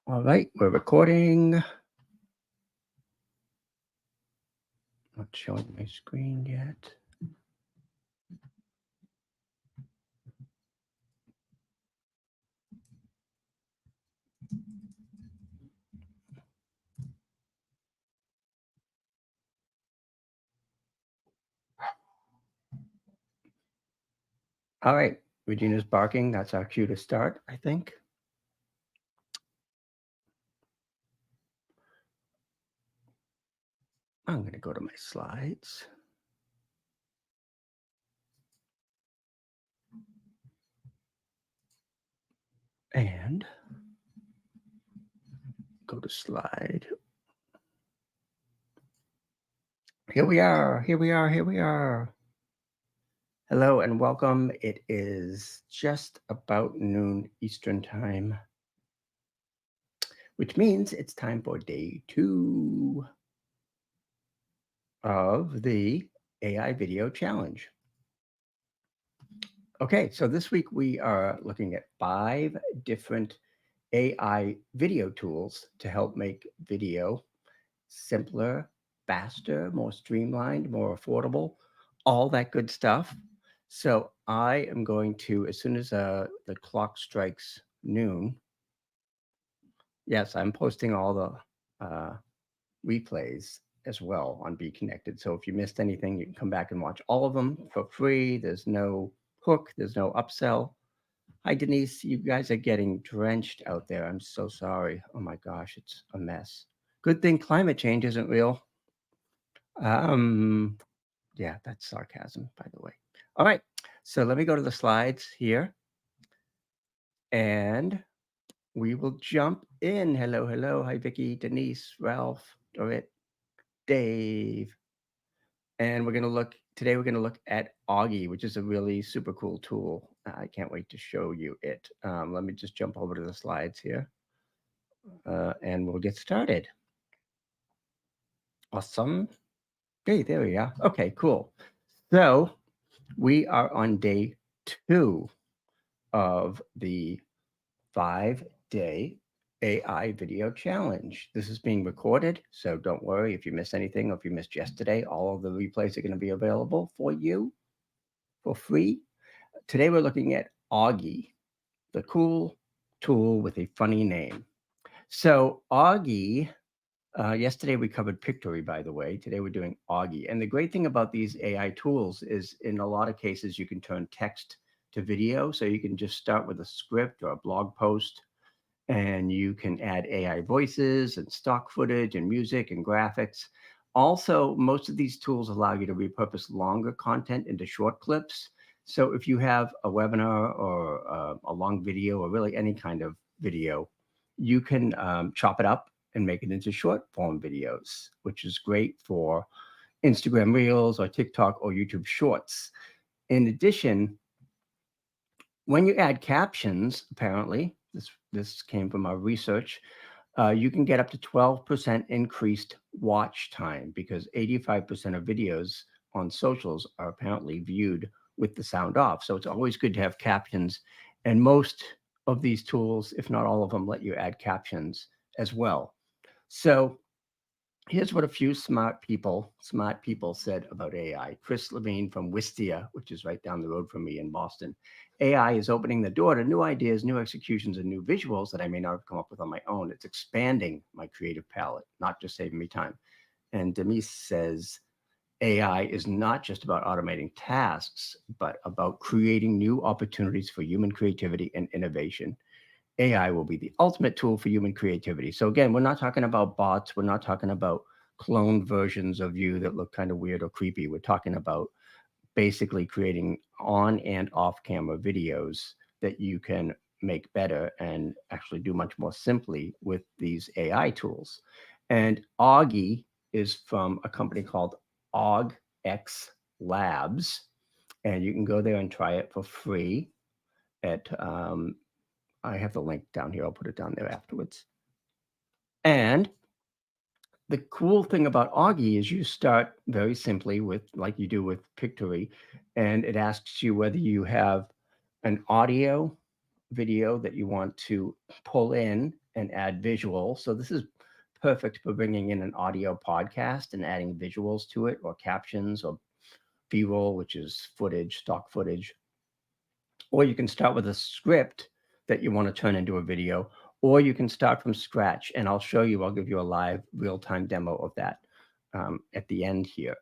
All right, we're recording. Not showing my screen yet. All right, Regina's barking. That's our cue to start, I think. I'm going to go to my slides. And go to slide. Here we are. Here we are. Here we are. Hello and welcome. It is just about noon Eastern time, which means it's time for day 2 of the AI video challenge. Okay, so this week we are looking at 5 different AI video tools to help make video simpler, faster, more streamlined, more affordable, all that good stuff. So I am going to, as soon as the clock strikes noon, yes, I'm posting all the replays as well on Be Connected. So if you missed anything, you can come back and watch all of them for free. There's no hook, there's no upsell. Hi, Denise. You guys are getting drenched out there. I'm so sorry. Oh my gosh, it's a mess. Good thing climate change isn't real. Um, yeah, that's sarcasm, by the way. All right, so let me go to the slides here, and we will jump in. Hello, hello. Hi, Vicky, Denise, Ralph, Dorit, Dave. And today we're going to look at Augie, which is a really super cool tool. I can't wait to show you it. Let me just jump over to the slides here, and we'll get started. Awesome. Hey, there we are. Okay, cool. So we are on day 2 of the 5-day AI video challenge. This is being recorded, so don't worry if you miss anything or if you missed yesterday. All of the replays are going to be available for you for free. Today we're looking at Augie, the cool tool with a funny name. So Augie, yesterday we covered Pictory, by the way. Today we're doing Augie. And the great thing about these AI tools is in a lot of cases you can turn text to video. So you can just start with a script or a blog post, and you can add AI voices and stock footage and music and graphics. Also, most of these tools allow you to repurpose longer content into short clips. So if you have a webinar or a long video or really any kind of video, you can chop it up and make it into short form videos, which is great for Instagram Reels or TikTok or YouTube Shorts. In addition, when you add captions, apparently, this came from our research, you can get up to 12% increased watch time because 85% of videos on socials are apparently viewed with the sound off. So it's always good to have captions. And most of these tools, if not all of them, let you add captions as well. So here's what a few smart people said about AI. Chris Levine from Wistia, which is right down the road from me in Boston. AI is opening the door to new ideas, new executions, and new visuals that I may not have come up with on my own. It's expanding my creative palette, not just saving me time. And Denise says, AI is not just about automating tasks, but about creating new opportunities for human creativity and innovation. AI will be the ultimate tool for human creativity. So again, we're not talking about bots. We're not talking about cloned versions of you that look kind of weird or creepy. We're talking about basically creating on and off camera videos that you can make better and actually do much more simply with these AI tools. And Augie is from a company called AugX Labs, and you can go there and try it for free at I have the link down here. I'll put it down there afterwards. And the cool thing about Augie is you start very simply with, like you do with Pictory, and it asks you whether you have an audio, video that you want to pull in and add visual. So this is perfect for bringing in an audio podcast and adding visuals to it, or captions, or B-roll, which is footage, stock footage. Or you can start with a script that you want to turn into a video, or you can start from scratch. And I'll show you, I'll give you a live real-time demo of that at the end here.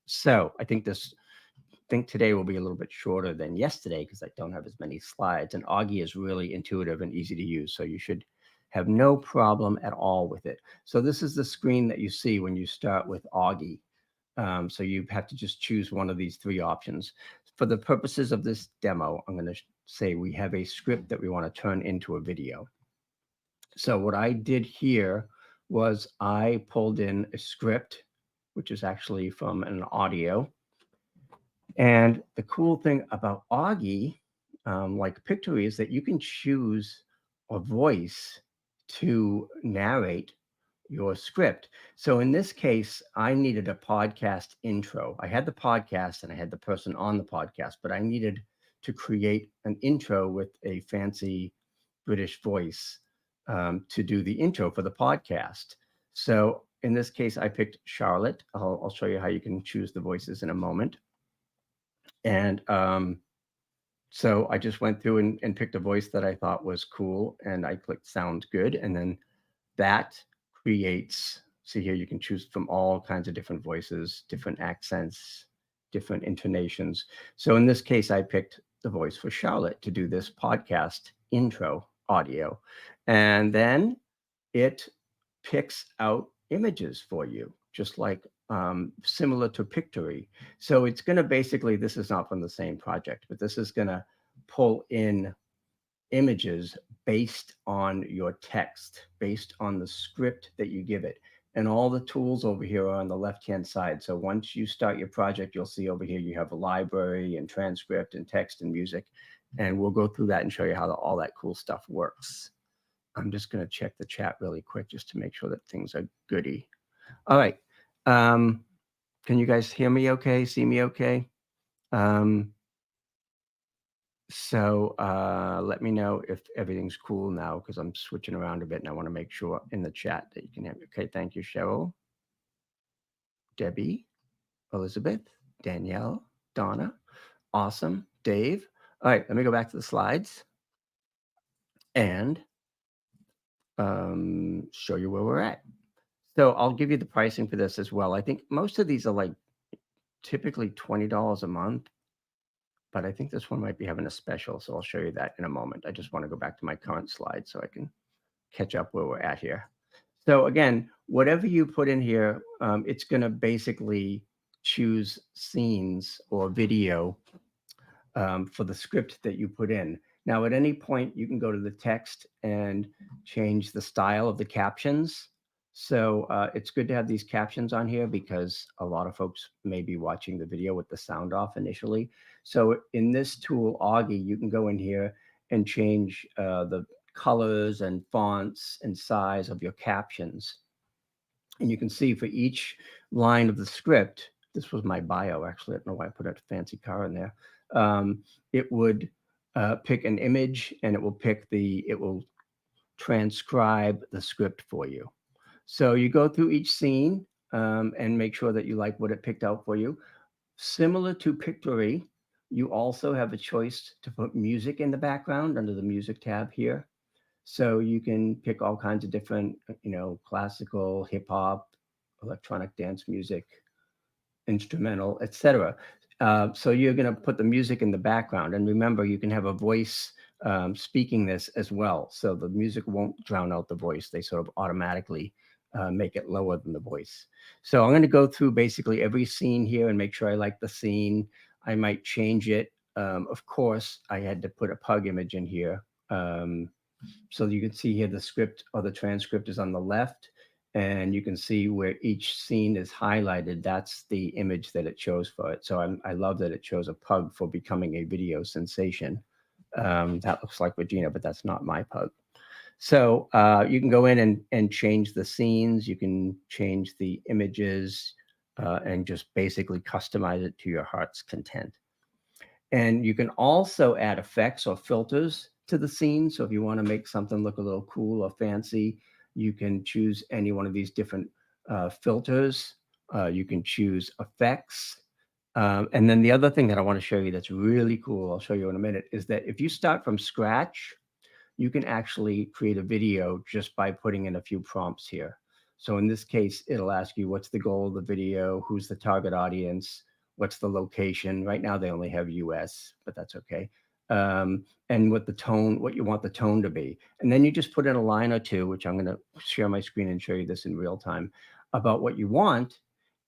So I think today will be a little bit shorter than yesterday because I don't have as many slides. And Augie is really intuitive and easy to use, so you should have no problem at all with it. So this is the screen that you see when you start with Augie. So you have to just choose one of these three options. For the purposes of this demo, I'm going to say we have a script that we want to turn into a video. So what I did here was I pulled in a script, which is actually from an audio. And the cool thing about Augie, like Pictory, is that you can choose a voice to narrate your script. So in this case, I needed a podcast intro. I had the podcast and I had the person on the podcast, but I needed to create an intro with a fancy British voice to do the intro for the podcast. So in this case, I picked Charlotte. I'll show you how you can choose the voices in a moment. And so I just went through and picked a voice that I thought was cool, and I clicked sound good. And then that creates, see here, you can choose from all kinds of different voices, different accents, different intonations. So in this case, I picked the voice for Charlotte to do this podcast intro audio. And then it picks out images for you, just like similar to Pictory. So it's going to basically, this is not from the same project, but this is going to pull in images based on your text, based on the script that you give it. And all the tools over here are on the left-hand side. So once you start your project, you'll see over here you have a library and transcript and text and music. And we'll go through that and show you how all that cool stuff works. I'm just going to check the chat really quick just to make sure that things are goody. All right. Can you guys hear me okay? See me okay? So let me know if everything's cool now, because I'm switching around a bit and I want to make sure in the chat that you can hear me. Okay, thank you, Cheryl, Debbie, Elizabeth, Danielle, Donna, awesome, Dave. All right, let me go back to the slides and show you where we're at. So I'll give you the pricing for this as well. I think most of these are like typically $20 a month, but I think this one might be having a special. So I'll show you that in a moment. I just want to go back to my current slide so I can catch up where we're at here. So again, whatever you put in here, it's going to basically choose scenes or video for the script that you put in. Now, at any point, you can go to the text and change the style of the captions. So it's good to have these captions on here because a lot of folks may be watching the video with the sound off initially. So in this tool, Augie, you can go in here and change the colors and fonts and size of your captions. And you can see for each line of the script, this was my bio, actually. I don't know why I put a fancy car in there. It would pick an image and it will transcribe the script for you. So you go through each scene and make sure that you like what it picked out for you. Similar to Pictory, you also have a choice to put music in the background under the music tab here. So you can pick all kinds of different, classical, hip hop, electronic dance music, instrumental, etc. So you're going to put the music in the background. And remember, you can have a voice speaking this as well. So the music won't drown out the voice. They sort of automatically make it lower than the voice. So I'm going to go through basically every scene here and make sure I like the scene. I might change it. Of course, I had to put a pug image in here. So you can see here the script or the transcript is on the left, and you can see where each scene is highlighted. That's the image that it chose for it. So I love that it chose a pug for becoming a video sensation. That looks like Regina, but that's not my pug. So you can go in and change the scenes. You can change the images and just basically customize it to your heart's content. And you can also add effects or filters to the scene. So if you want to make something look a little cool or fancy, you can choose any one of these different filters. You can choose effects. And then the other thing that I want to show you that's really cool, I'll show you in a minute, is that if you start from scratch, you can actually create a video just by putting in a few prompts here. So in this case, it'll ask you what's the goal of the video, who's the target audience, what's the location. Right now they only have US, but that's okay. And what the tone, what you want the tone to be. And then you just put in a line or two, which I'm going to share my screen and show you this in real time, about what you want.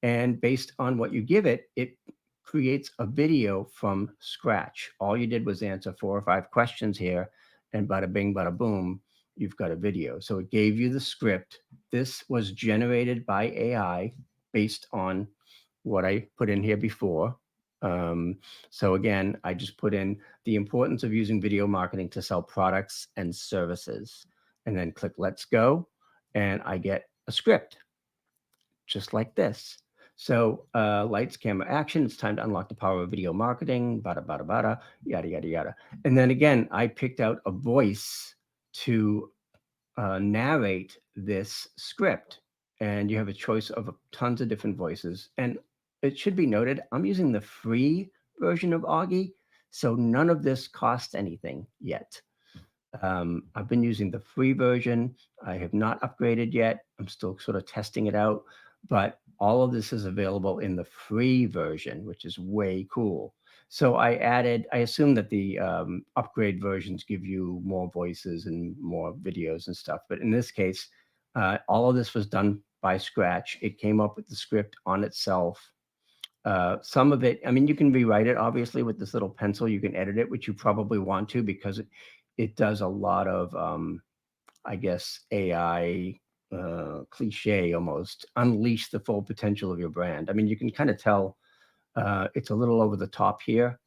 And based on what you give it, it creates a video from scratch. All you did was answer 4 or 5 questions here, and bada bing, bada boom, you've got a video. So it gave you the script. This was generated by AI based on what I put in here before. So again, I just put in the importance of using video marketing to sell products and services, and then click Let's Go, and I get a script just like this. So lights, camera, action. It's time to unlock the power of video marketing, bada, bada, bada, yada, yada, yada. And then again, I picked out a voice to narrate this script. And you have a choice of tons of different voices. And it should be noted, I'm using the free version of Augie. So none of this costs anything yet. I've been using the free version. I have not upgraded yet. I'm still sort of testing it out, but all of this is available in the free version, which is way cool. So I assume that the upgrade versions give you more voices and more videos and stuff. But in this case, all of this was done by scratch. It came up with the script on itself. Some of it, I mean, you can rewrite it obviously with this little pencil. You can edit it, which you probably want to, because it does a lot of, I guess, AI cliche almost, unleash the full potential of your brand. I mean, you can kind of tell it's a little over the top here,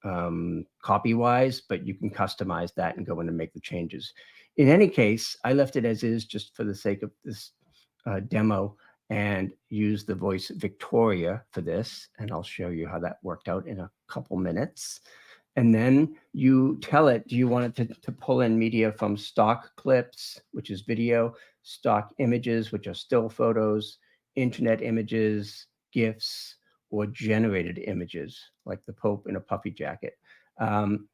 copy wise, but you can customize that and go in and make the changes. In any case, I left it as is just for the sake of this demo, and use the voice Victoria for this. And I'll show you how that worked out in a couple minutes. And then you tell it, do you want it to pull in media from stock clips, which is video, stock images, which are still photos, internet images, GIFs, or generated images, like the Pope in a puffy jacket.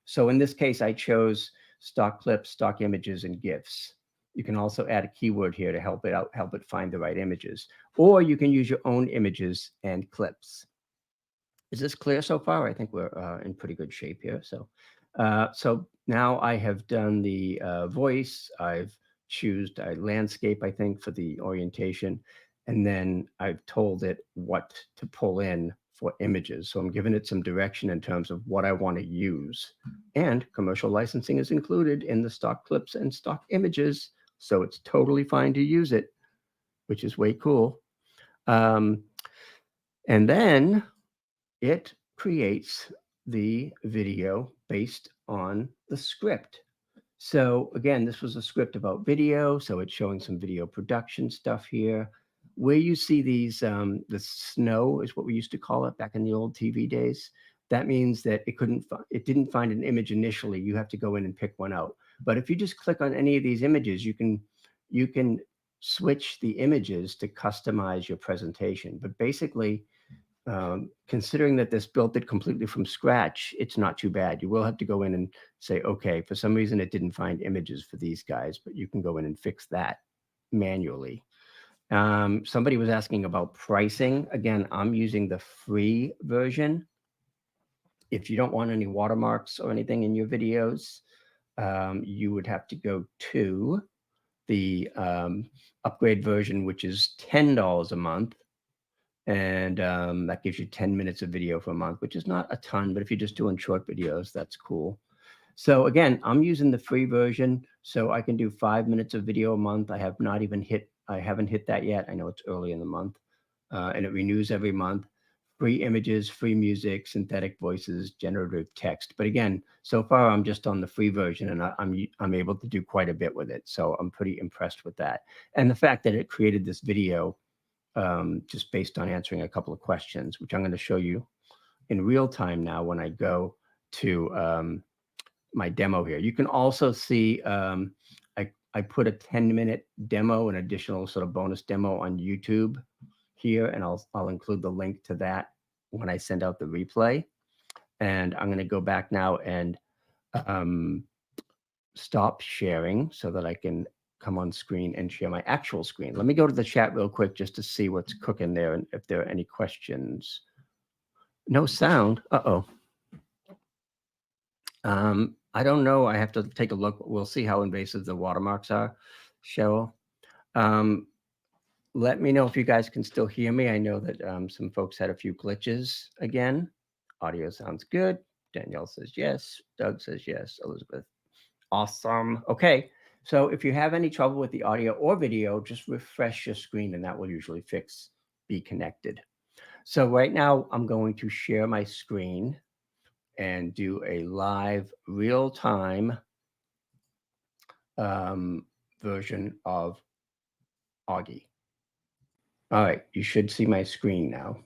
So in this case, I chose stock clips, stock images, and GIFs. You can also add a keyword here to help it find the right images. Or you can use your own images and clips. Is this clear so far? I think we're in pretty good shape here. So now I have done the voice. I've chosen a landscape, I think, for the orientation. And then I've told it what to pull in for images. So I'm giving it some direction in terms of what I want to use. And commercial licensing is included in the stock clips and stock images. So it's totally fine to use it, which is way cool. And then it creates the video based on the script. So again, this was a script about video. So it's showing some video production stuff here. Where you see these, the snow is what we used to call it back in the old TV days. That means that it didn't find an image initially. You have to go in and pick one out. But if you just click on any of these images, you can switch the images to customize your presentation. But basically, considering that this built it completely from scratch, it's not too bad. You will have to go in and say, okay, for some reason it didn't find images for these guys, but you can go in and fix that manually. Somebody was asking about pricing. Again, I'm using the free version. If you don't want any watermarks or anything in your videos, you would have to go to the upgrade version, which is $10 a month. And that gives you 10 minutes of video for a month, which is not a ton, but if you're just doing short videos, that's cool. So again, I'm using the free version, so I can do 5 minutes of video a month. I haven't hit that yet. I know it's early in the month, and it renews every month. Free images, free music, synthetic voices, generative text. But again, so far I'm just on the free version, and I'm able to do quite a bit with it. So I'm pretty impressed with that. And the fact that it created this video just based on answering a couple of questions, which I'm going to show you in real time now when I go to my demo here. You can also see I put a 10-minute demo, an additional sort of bonus demo on YouTube here, and I'll include the link to that when I send out the replay. And I'm going to go back now and stop sharing so that I can come on screen and share my actual screen. Let me go to the chat real quick just to see what's cooking there and if there are any questions. No sound. Uh-oh. I don't know. I have to take a look. We'll see how invasive the watermarks are, Cheryl. Let me know if you guys can still hear me. I know that some folks had a few glitches again. Audio sounds good. Danielle says yes. Doug says yes. Elizabeth. Awesome. Okay. So if you have any trouble with the audio or video, just refresh your screen and that will usually fix Be Connected. So right now I'm going to share my screen and do a live real-time version of Augie. All right, you should see my screen now.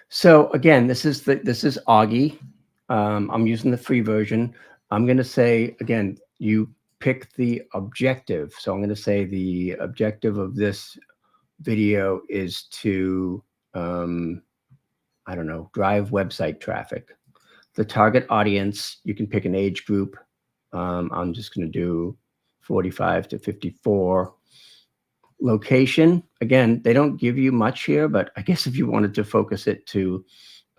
So again, this is Augie. I'm using the free version. I'm going to say, again, you pick the objective. So I'm going to say the objective of this video is to, I don't know, drive website traffic. The target audience, you can pick an age group. I'm just going to do 45 to 54. Location, again, they don't give you much here, but I guess if you wanted to focus it to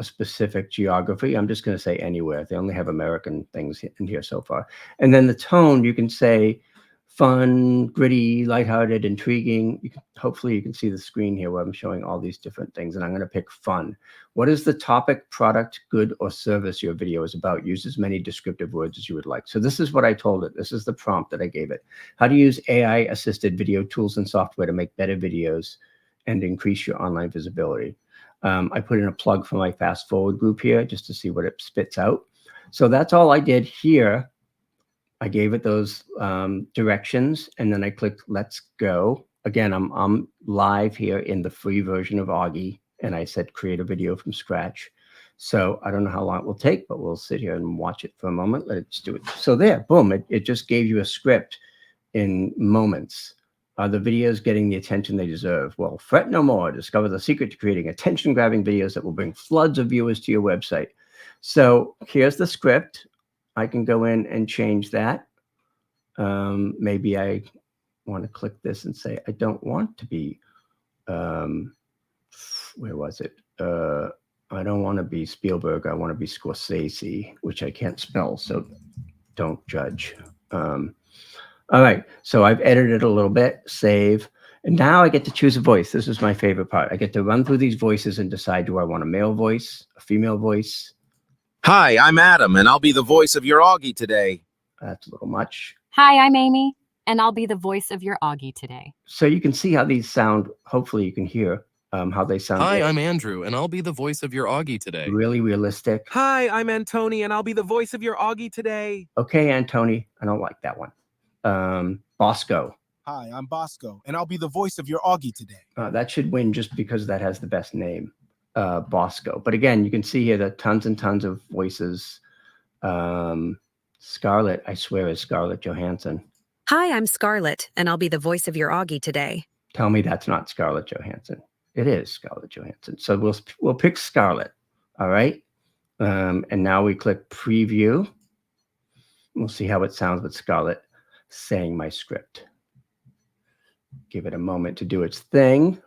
a specific geography, I'm just going to say anywhere. They only have American things in here so far. And then the tone, you can say fun, gritty, lighthearted, intriguing. Hopefully you can see the screen here where I'm showing all these different things, and I'm going to pick fun. What is the topic, product, good, or service your video is about? Use as many descriptive words as you would like. So this is what I told it. This is the prompt that I gave it. How to use AI-assisted video tools and software to make better videos and increase your online visibility. I put in a plug for my fast forward group here just to see what it spits out. So that's all I did here. I gave it those directions, and then I clicked Let's Go. Again, I'm live here in the free version of Augie, and I said create a video from scratch. So I don't know how long it will take, but we'll sit here and watch it for a moment. Let's do it. So there, boom, it just gave you a script in moments. Are the videos getting the attention they deserve? Well, fret no more. Discover the secret to creating attention-grabbing videos that will bring floods of viewers to your website. So here's the script. I can go in and change that. Maybe I want to click this and say, I don't want to be, where was it? I don't want to be Spielberg. I want to be Scorsese, which I can't spell, so don't judge. All right, so I've edited a little bit, save, and now I get to choose a voice. This is my favorite part. I get to run through these voices and decide, do I want a male voice, a female voice? Hi, I'm Adam, and I'll be the voice of your Augie today. That's a little much. Hi, I'm Amy, and I'll be the voice of your Augie today. So you can see how these sound. Hopefully you can hear how they sound. Hi, I'm Andrew, and I'll be the voice of your Augie today. Really realistic. Hi, I'm Antoni, and I'll be the voice of your Augie today. Okay, Antoni, I don't like that one. Bosco. Hi, I'm Bosco, and I'll be the voice of your Augie today. That should win just because that has the best name, Bosco. But again, you can see here that tons and tons of voices. Scarlett, I swear, is Scarlett Johansson. Hi, I'm Scarlett, and I'll be the voice of your Augie today. Tell me that's not Scarlett Johansson. It is Scarlett Johansson. So we'll pick Scarlett. All right. And now we click preview. We'll see how it sounds with Scarlett saying my script. Give it a moment to do its thing.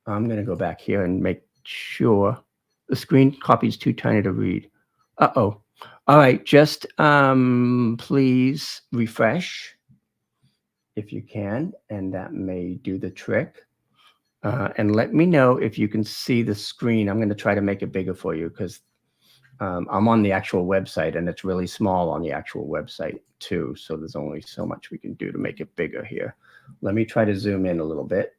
I'm going to go back here and make sure the screen copy is too tiny to read. Uh-oh. All right. Just please refresh if you can, and that may do the trick. And let me know if you can see the screen. I'm going to try to make it bigger for you because I'm on the actual website, and it's really small on the actual website too. So there's only so much we can do to make it bigger here. Let me try to zoom in a little bit.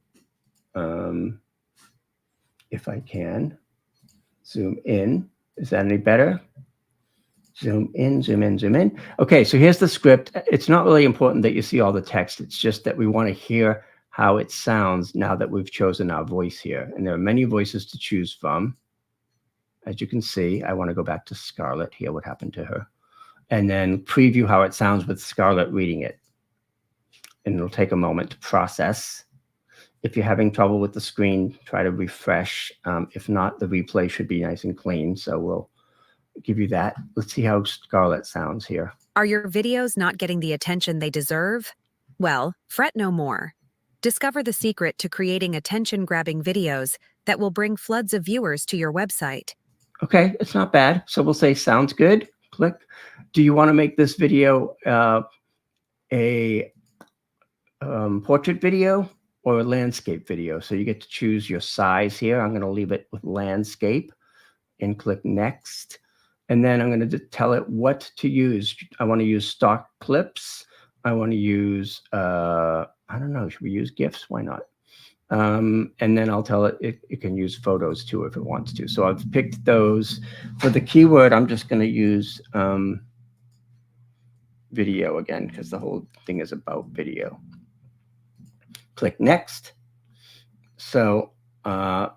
If I can. Zoom in. Is that any better? Zoom in, zoom in, zoom in. Okay, so here's the script. It's not really important that you see all the text. It's just that we want to hear how it sounds now that we've chosen our voice here. And there are many voices to choose from. As you can see, I want to go back to Scarlett here. What happened to her? and then preview how it sounds with Scarlett reading it. And it'll take a moment to process. If you're having trouble with the screen, try to refresh. If not, the replay should be nice and clean. So we'll give you that. Let's see how Scarlett sounds here. Are your videos not getting the attention they deserve? Well, fret no more. Discover the secret to creating attention-grabbing videos that will bring floods of viewers to your website. Okay, it's not bad. So we'll say sounds good. Click. Do you want to make this video a portrait video or a landscape video? So you get to choose your size here. I'm going to leave it with landscape and click next. And then I'm going to tell it what to use. I want to use stock clips. I want to use, I don't know, should we use GIFs? Why not? And then I'll tell it it can use photos too if it wants to. So I've picked those. For the keyword, I'm just going to use video again, because the whole thing is about video. Click next. So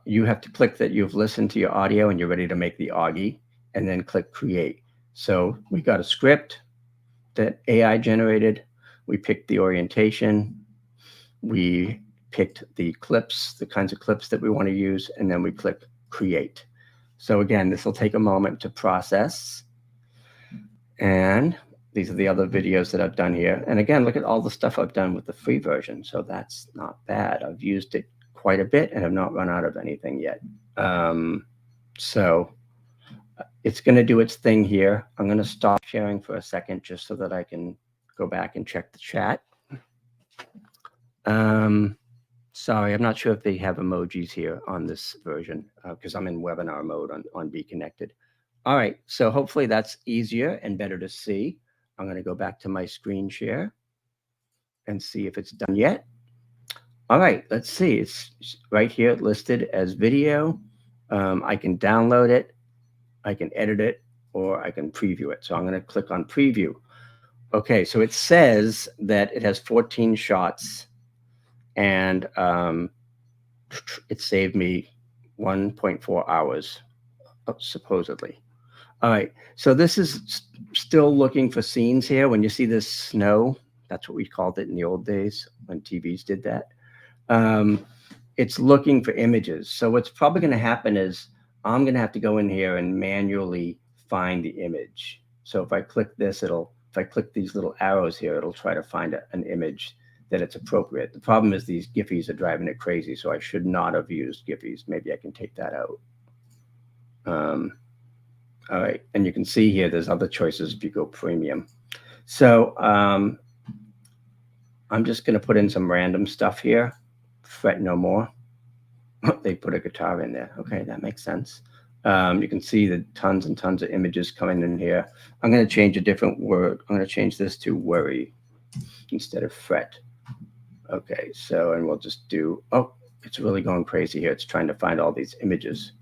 you have to click that you've listened to your audio and you're ready to make the Augie, and then click create. So we got a script that AI generated. We picked the orientation. We picked the clips, the kinds of clips that we want to use, and then we click create. So again, this will take a moment to process. And these are the other videos that I've done here. And again, look at all the stuff I've done with the free version. So that's not bad. I've used it quite a bit and have not run out of anything yet. So it's going to do its thing here. I'm going to stop sharing for a second just so that I can go back and check the chat. Sorry, I'm not sure if they have emojis here on this version because I'm in webinar mode on Be Connected. All right, so hopefully that's easier and better to see. I'm going to go back to my screen share and see if it's done yet. All right, let's see. It's right here listed as video. I can download it, I can edit it, or I can preview it. So I'm going to click on preview. Okay, so it says that it has 14 shots, and it saved me 1.4 hours, supposedly. All right, so this is still looking for scenes here. When you see this snow, that's what we called it in the old days when TVs did that. It's looking for images. So what's probably going to happen is I'm going to have to go in here and manually find the image. So if I click this, if I click these little arrows here, it'll try to find an image that it's appropriate. The problem is these Giphies are driving it crazy, so I should not have used Giphies. Maybe I can take that out. All right, and you can see here there's other choices if you go premium. So I'm just going to put in some random stuff here. Fret no more. They put a guitar in there. Okay, that makes sense. You can see the tons and tons of images coming in here. I'm going to change a different word. I'm going to change this to worry instead of fret. Okay, so, and we'll just do, oh, it's really going crazy here. It's trying to find all these images.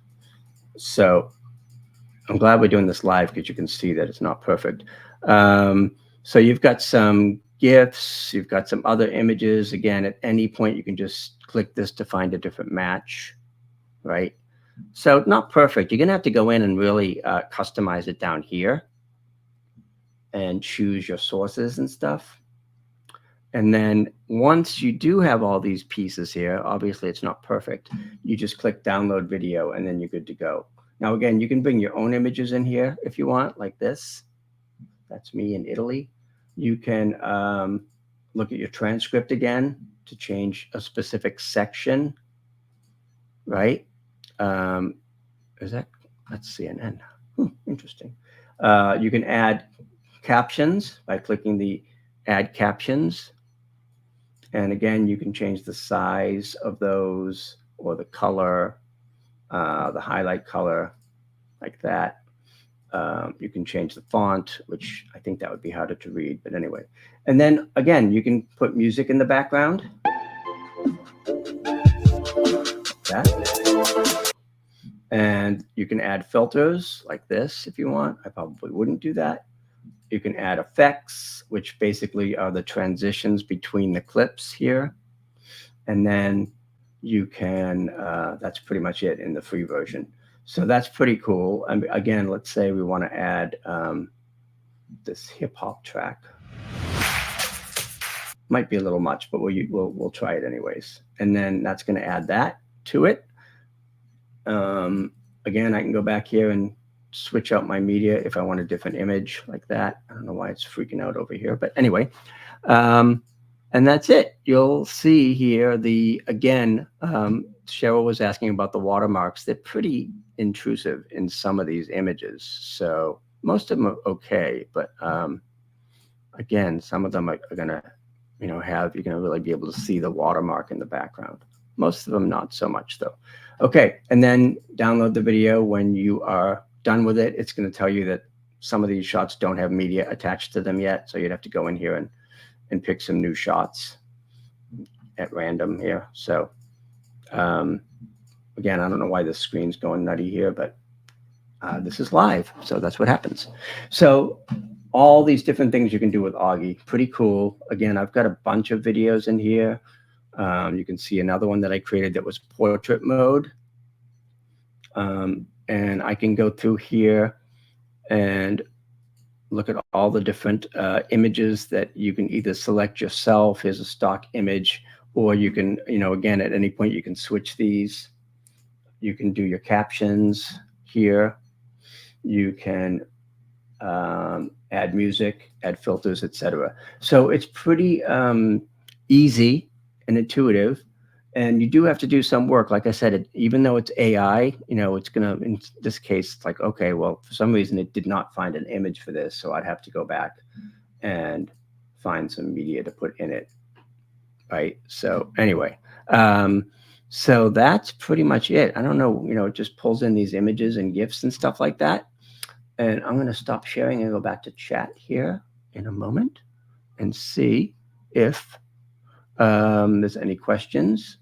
So I'm glad we're doing this live because you can see that it's not perfect. So you've got some GIFs, you've got some other images. Again, at any point, you can just click this to find a different match, right? So not perfect. You're going to have to go in and really customize it down here and choose your sources and stuff. And then once you do have all these pieces here, obviously it's not perfect. You just click download video and then you're good to go. Now, again, you can bring your own images in here if you want, like this. That's me in Italy. You can look at your transcript again to change a specific section, right? Is that, that's CNN. Interesting. You can add captions by clicking the add captions. And again, you can change the size of those or the color, the highlight color, like that. You can change the font, which I think that would be harder to read, but anyway. And then again, you can put music in the background. That. And you can add filters like this if you want. I probably wouldn't do that. You can add effects, which basically are the transitions between the clips here. And then you can, that's pretty much it in the free version. So that's pretty cool. And again, let's say we want to add this hip hop track. Might be a little much, but we'll try it anyways. And then that's going to add that to it. Again, I can go back here and switch out my media if I want a different image like that. I don't know why it's freaking out over here, but anyway. And that's it. You'll see here again, Cheryl was asking about the watermarks. They're pretty intrusive in some of these images. So most of them are okay, but again, some of them are going to, you're going to really be able to see the watermark in the background. Most of them not so much though. Okay, and then download the video. When you are done with it, it's going to tell you that some of these shots don't have media attached to them yet. So you'd have to go in here and pick some new shots at random here. So again, I don't know why this screen's going nutty here, but this is live. So that's what happens. So all these different things you can do with Augie, pretty cool. Again, I've got a bunch of videos in here. You can see another one that I created that was portrait mode. And I can go through here and look at all the different images that you can either select yourself. Here's a stock image, or you can, again, at any point you can switch these. You can do your captions here. You can add music, add filters, etc. So it's pretty easy and intuitive. And you do have to do some work. Like I said, even though it's AI, it's going to, in this case, it's like, okay, well, for some reason it did not find an image for this. So I'd have to go back and find some media to put in it. Right. So anyway, so that's pretty much it. I don't know, it just pulls in these images and GIFs and stuff like that. And I'm going to stop sharing and go back to chat here in a moment and see if there's any questions.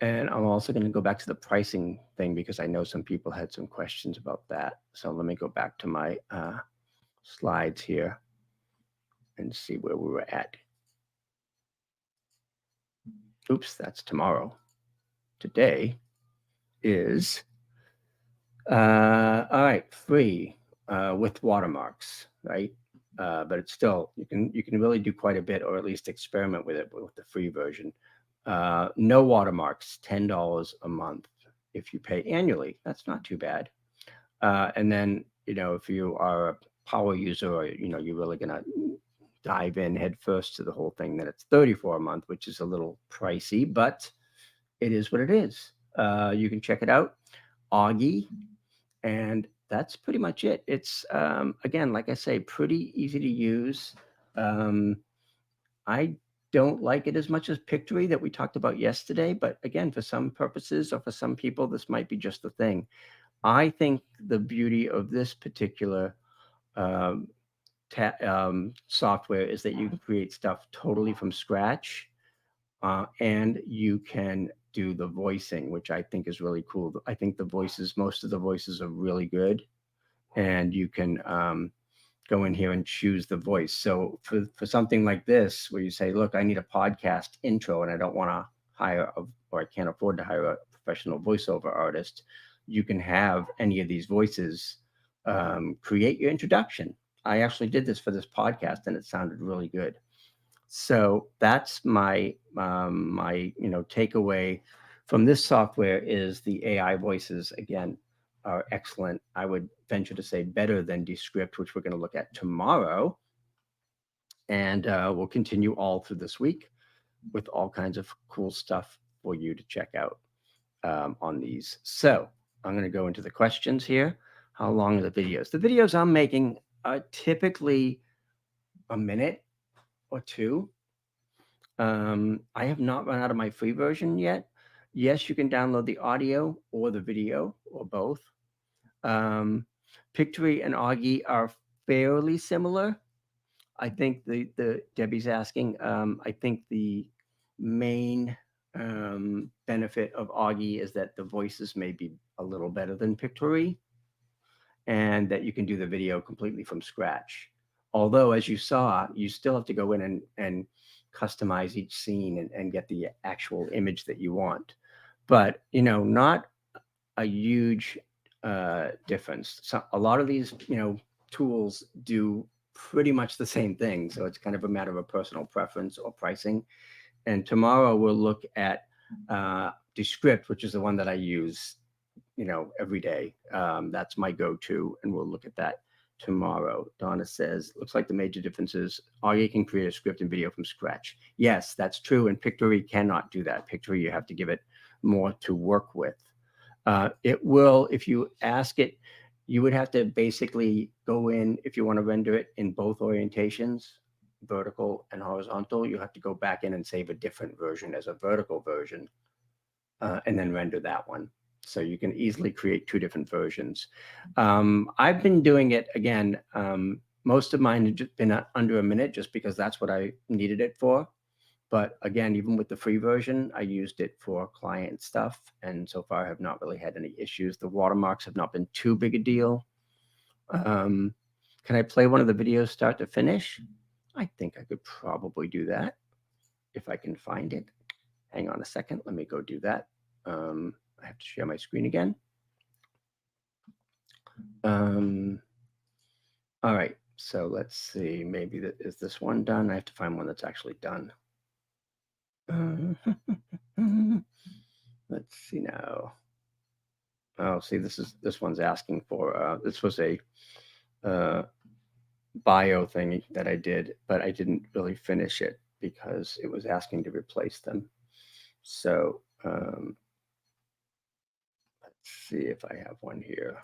And I'm also going to go back to the pricing thing because I know some people had some questions about that. So let me go back to my slides here and see where we were at. Oops, that's tomorrow. Today is, all right, free with watermarks, right? But it's still, you can really do quite a bit, or at least experiment with it with the free version. No watermarks, $10 a month if you pay annually. That's not too bad. And then, if you are a power user, or, you're really going to dive in head first to the whole thing, then it's $34 a month, which is a little pricey, but it is what it is. You can check it out, Augie, and that's pretty much it. It's, again, like I say, pretty easy to use. I don't like it as much as Pictory that we talked about yesterday, but again, for some purposes or for some people, this might be just the thing. I think the beauty of this particular software is that you can create stuff totally from scratch, and you can do the voicing, which I think is really cool. I think most of the voices are really good, and you can go in here and choose the voice. So for something like this, where you say, look, I need a podcast intro and I don't want to hire or I can't afford to hire a professional voiceover artist, you can have any of these voices create your introduction. I actually did this for this podcast and it sounded really good. So that's my takeaway from this software is the AI voices, again, are excellent. I would venture to say better than Descript, which we're going to look at tomorrow. And we'll continue all through this week with all kinds of cool stuff for you to check out on these. So I'm going to go into the questions here. How long are the videos? The videos I'm making are typically a minute or two. I have not run out of my free version yet. Yes, you can download the audio or the video or both. Pictory and Augie are fairly similar. I think the Debbie's asking, I think the main benefit of Augie is that the voices may be a little better than Pictory, and that you can do the video completely from scratch. Although, as you saw, you still have to go in and customize each scene and get the actual image that you want. But, not a huge difference. So a lot of these, tools do pretty much the same thing. So it's kind of a matter of personal preference or pricing. And tomorrow we'll look at Descript, which is the one that I use, every day. That's my go-to, and we'll look at that tomorrow. Donna says, looks like the major difference is Augie can create a script and video from scratch. Yes, that's true. And Pictory cannot do that. Pictory, you have to give it more to work with. It will, if you ask it, you would have to basically go in, if you want to render it in both orientations, vertical and horizontal, you have to go back in and save a different version as a vertical version, and then render that one. So you can easily create two different versions. I've been doing it again. Most of mine have just been under a minute just because that's what I needed it for. But again, even with the free version, I used it for client stuff. And so far I have not really had any issues. The watermarks have not been too big a deal. Can I play one of the videos start to finish? I think I could probably do that if I can find it. Hang on a second. Let me go do that. I have to share my screen again. All right. So let's see. Maybe is this one done? I have to find one that's actually done. Let's see now. Oh, see, this one's asking for. This was a bio thing that I did, but I didn't really finish it because it was asking to replace them. So let's see if I have one here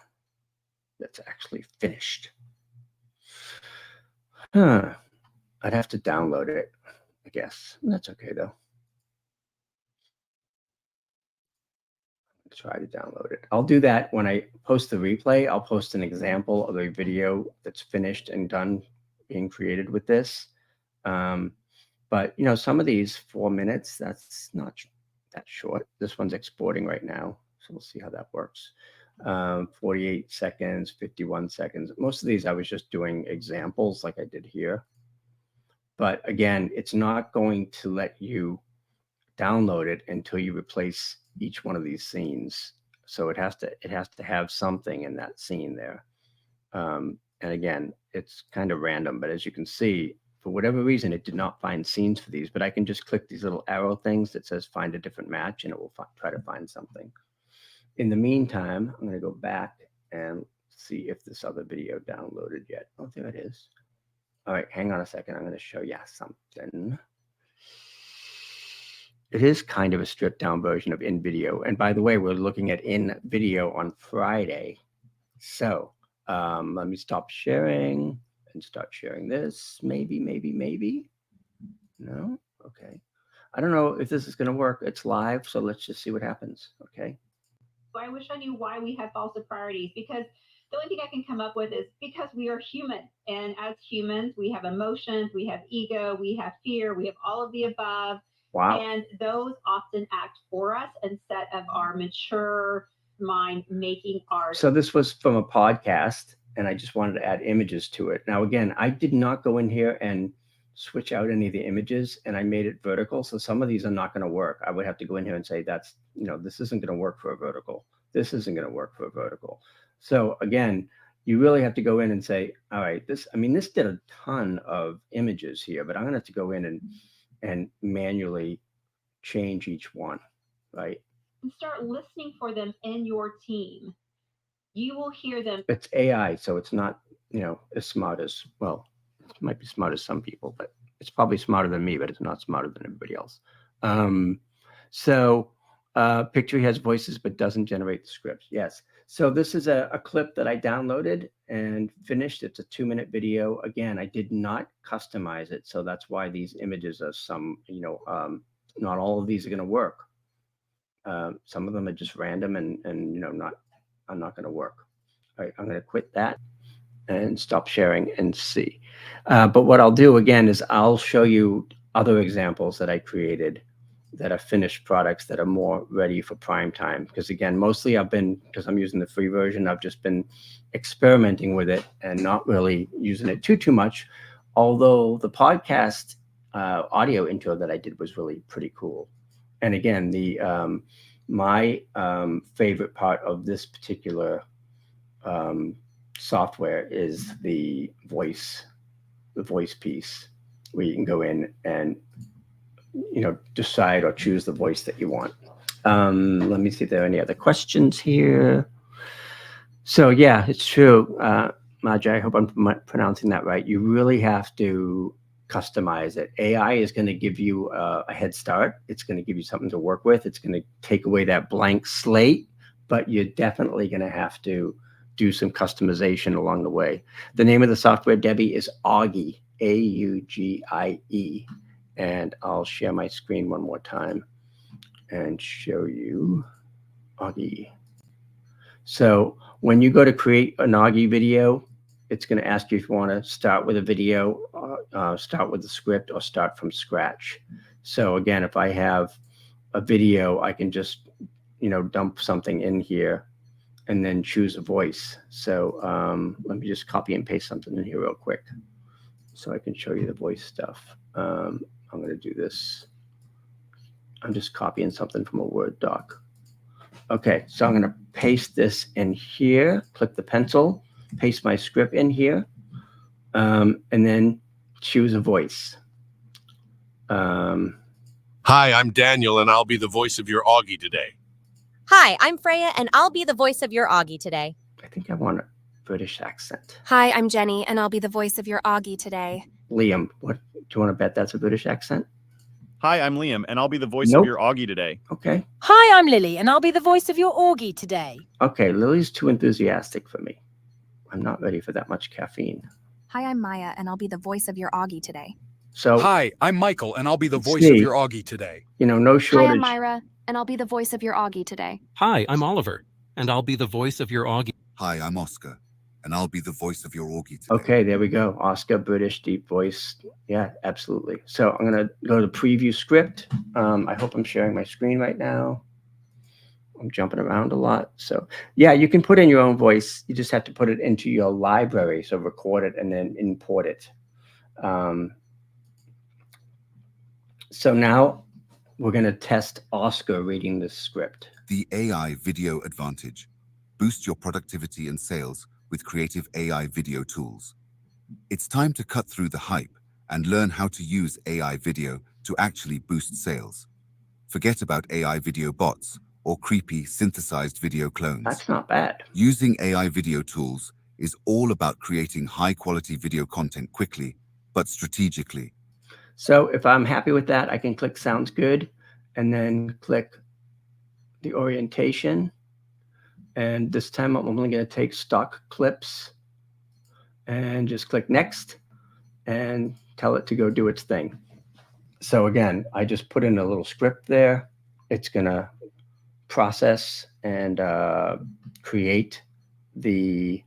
that's actually finished. I'd have to download it, I guess. That's okay though. Try to download it. I'll do that when I post the replay. I'll post an example of a video that's finished and done being created with this. But some of these 4 minutes, that's not that short. This one's exporting right now, so we'll see how that works. 48 seconds, 51 seconds. Most of these I was just doing examples like I did here. But again, it's not going to let you download it until you replace each one of these scenes. So it has to have something in that scene there. And again, it's kind of random, but as you can see, for whatever reason, it did not find scenes for these, but I can just click these little arrow things that says find a different match, and it will try to find something. In the meantime, I'm going to go back and see if this other video downloaded yet. Oh, there it is. All right, hang on a second. I'm going to show you something. It is kind of a stripped down version of InVideo. And by the way, we're looking at InVideo on Friday. So let me stop sharing and start sharing this. Maybe. No? Okay. I don't know if this is going to work. It's live, so let's just see what happens. Okay. I wish I knew why we had false priorities, because the only thing I can come up with is because we are human. And as humans, we have emotions, we have ego, we have fear, we have all of the above. Wow. And those often act for us instead of our mature mind making our. So this was from a podcast, and I just wanted to add images to it. Now, again, I did not go in here and switch out any of the images, and I made it vertical. So some of these are not going to work. I would have to go in here and say, that's, this isn't going to work for a vertical. This isn't going to work for a vertical. So again, you really have to go in and say, all right, this did a ton of images here, but I'm going to have to go in and manually change each one, right? And start listening for them in your team. You will hear them. It's AI, so it's not, as smart as, well, it might be smart as some people, but it's probably smarter than me, but it's not smarter than everybody else. Pictory has voices, but doesn't generate the scripts. Yes. So this is a clip that I downloaded and finished. It's a 2-minute video. Again, I did not customize it. So that's why these images are not all of these are going to work. Some of them are just random and are not going to work. All right, I'm going to quit that and stop sharing and see. But what I'll do again is I'll show you other examples that I created that are finished products that are more ready for prime time. Because again, mostly because I'm using the free version, I've just been experimenting with it and not really using it too much. Although the podcast audio intro that I did was really pretty cool. And again, my favorite part of this particular software is the voice piece, where you can go in and decide or choose the voice that you want. Let me see if there are any other questions here. So yeah, it's true, Maj. I hope I'm pronouncing that right. You really have to customize it. AI is going to give you a head start. It's going to give you something to work with. It's going to take away that blank slate, but you're definitely going to have to do some customization along the way. The name of the software, Debbie, is Augie, Augie. And I'll share my screen one more time and show you Augie. So when you go to create an Augie video, it's going to ask you if you want to start with a video, start with the script, or start from scratch. So again, if I have a video, I can just, dump something in here and then choose a voice. So let me just copy and paste something in here real quick so I can show you the voice stuff. I'm going to do this. I'm just copying something from a Word doc. Okay, so I'm going to paste this in here, click the pencil, paste my script in here, and then choose a voice. Hi, I'm Daniel, and I'll be the voice of your Augie today. Hi, I'm Freya, and I'll be the voice of your Augie today. I think I want a British accent. Hi, I'm Jenny, and I'll be the voice of your Augie today. Liam, do you want to bet that's a British accent? Hi, I'm Liam, and I'll be the voice of your Augie today. Okay. Hi, I'm Lily, and I'll be the voice of your Augie today. Okay, Lily's too enthusiastic for me. I'm not ready for that much caffeine. Hi, I'm Maya, and I'll be the voice of your Augie today. So, hi, I'm Michael, and I'll be the voice of your Augie today. No shortage. Hi, I'm Myra, and I'll be the voice of your Augie today. Hi, I'm Oliver, and I'll be the voice of your Augie. Hi, I'm Oscar, and I'll be the voice of your Augie today. Okay, there we go. Oscar, British, deep voice. Yeah, absolutely. So I'm going to go to preview script. I hope I'm sharing my screen right now. I'm jumping around a lot. So yeah, you can put in your own voice. You just have to put it into your library. So record it and then import it. So now we're going to test Oscar reading this script. The AI Video Advantage. Boost your productivity and sales with creative AI video tools. It's time to cut through the hype and learn how to use AI video to actually boost sales. Forget about AI video bots or creepy synthesized video clones. That's not bad. Using AI video tools is all about creating high-quality video content quickly, but strategically. So if I'm happy with that, I can click Sounds Good and then click the orientation. And this time I'm only going to take stock clips and just click Next and tell it to go do its thing. So again, I just put in a little script there. It's going to process and create the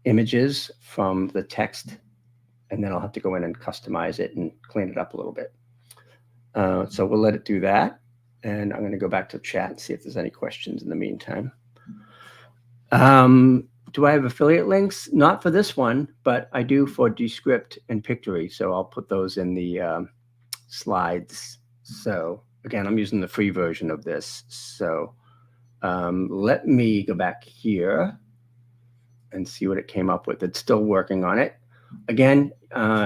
images from the text, and then I'll have to go in and customize it and clean it up a little bit. So we'll let it do that. And I'm going to go back to chat and see if there's any questions in the meantime. Do I have affiliate links? Not for this one, but I do for Descript and Pictory. So I'll put those in the slides. So again, I'm using the free version of this. So let me go back here and see what it came up with. It's still working on it. Again,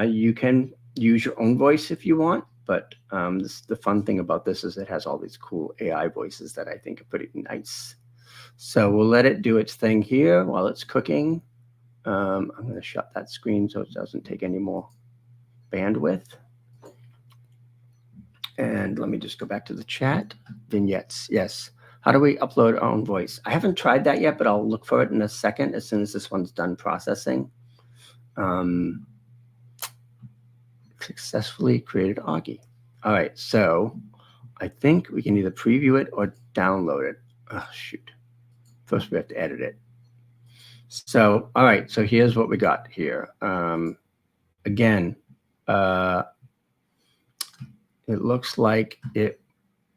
you can use your own voice if you want, but the fun thing about this is it has all these cool AI voices that I think are pretty nice. So we'll let it do its thing here while it's cooking. I'm going to shut that screen so it doesn't take any more bandwidth. And let me just go back to the chat. Vignettes, yes. How do we upload our own voice? I haven't tried that yet, but I'll look for it in a second as soon as this one's done processing. Successfully created Augie. All right, so I think we can either preview it or download it. Oh, shoot. First, we have to edit it. So, all right, so here's what we got here. Again, it looks like it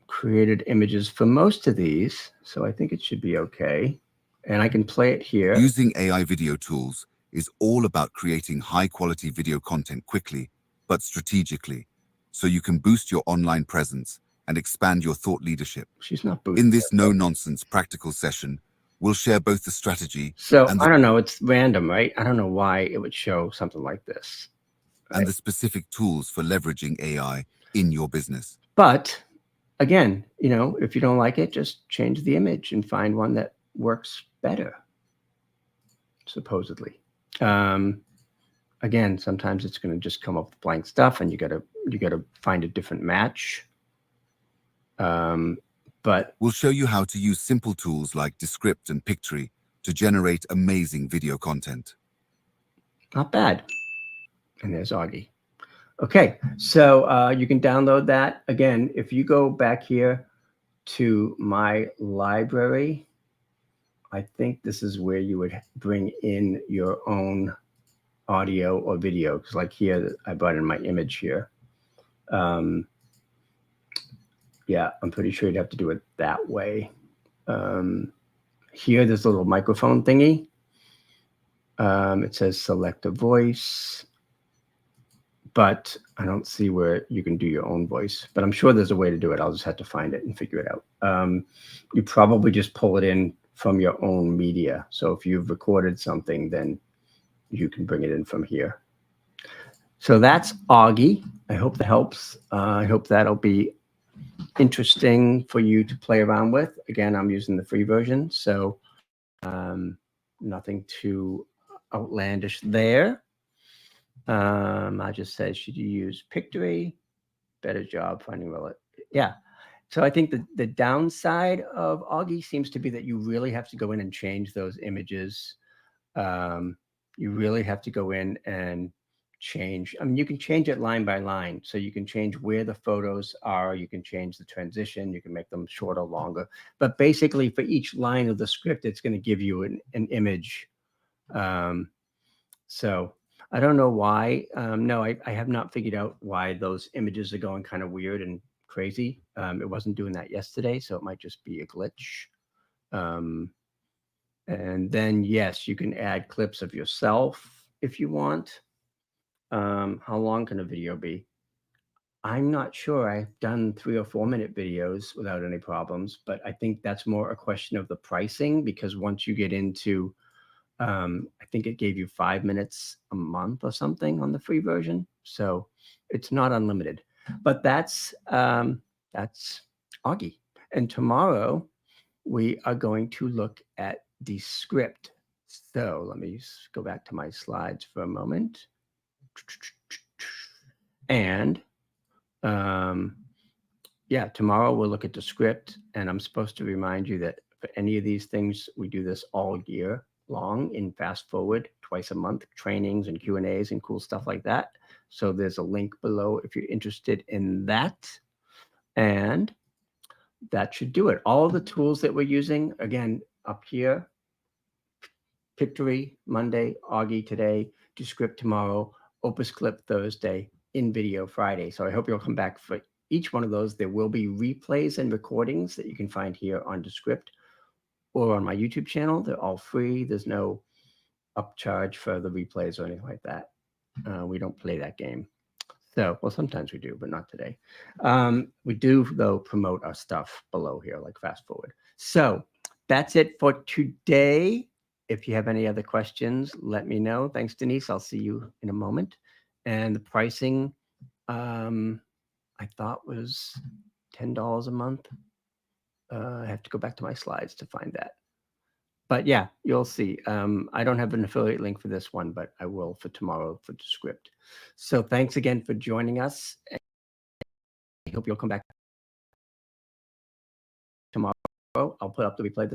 created images for most of these, so I think it should be okay. And I can play it here. Using AI video tools is all about creating high-quality video content quickly, but strategically, so you can boost your online presence and expand your thought leadership. She's not boosting. In this no-nonsense practical session, We'll share both the strategy So and I don't know. It's random, right? I don't know why it would show something like this. and the specific tools for leveraging AI in your business. But again, if you don't like it, just change the image and find one that works better, supposedly. Again, sometimes it's going to just come up with blank stuff and you got to find a different match. But we'll show you how to use simple tools like Descript and Pictory to generate amazing video content. Not bad. And there's Augie. Okay, so you can download that. Again, if you go back here to my library, I think this is where you would bring in your own audio or video. Because like here, I brought in my image here. Yeah, I'm pretty sure you'd have to do it that way. Here, there's a little microphone thingy. It says select a voice, but I don't see where you can do your own voice. But I'm sure there's a way to do it. I'll just have to find it and figure it out. You probably just pull it in from your own media. So if you've recorded something, then you can bring it in from here. So that's Augie. I hope that helps. I hope that'll be interesting for you to play around with. Again, I'm using the free version, so nothing too outlandish there. I just said, should you use Pictory? Better job finding yeah. So I think the downside of Augie seems to be that you really have to go in and change those images. You really have to go in and change. I mean, you can change it line by line. So you can change where the photos are. You can change the transition. You can make them shorter, longer. But basically, for each line of the script, it's going to give you an image. So I don't know why. No, I have not figured out why those images are going kind of weird and crazy. It wasn't doing that yesterday, so it might just be a glitch. And then, yes, you can add clips of yourself if you want. How long can a video be? I'm not sure. I've done 3 or 4 minute videos without any problems, but I think that's more a question of the pricing, because once you get into, I think it gave you 5 minutes a month or something on the free version. So it's not unlimited, but that's Augie. And tomorrow we are going to look at Descript. So let me go back to my slides for a moment. And yeah, tomorrow we'll look at Descript, and I'm supposed to remind you that for any of these things, we do this all year long in Fast Forward, twice a month, trainings and Q&As and cool stuff like that. So there's a link below if you're interested in that. And that should do it. All of the tools that we're using, again, up here, Pictory Monday, Augie today, Descript tomorrow, Opus Clip Thursday, InVideo Friday. So I hope you'll come back for each one of those. There will be replays and recordings that you can find here on Descript or on my YouTube channel. They're all free. There's no upcharge for the replays or anything like that. We don't play that game. So, well, sometimes we do, but not today. We do, though, promote our stuff below here, like Fast Forward. So that's it for today. If you have any other questions, let me know. Thanks, Denise. I'll see you in a moment. And the pricing, I thought was $10 a month. I have to go back to my slides to find that. But yeah, you'll see. I don't have an affiliate link for this one, but I will for tomorrow for Descript. So thanks again for joining us. I hope you'll come back tomorrow. I'll put up the replay this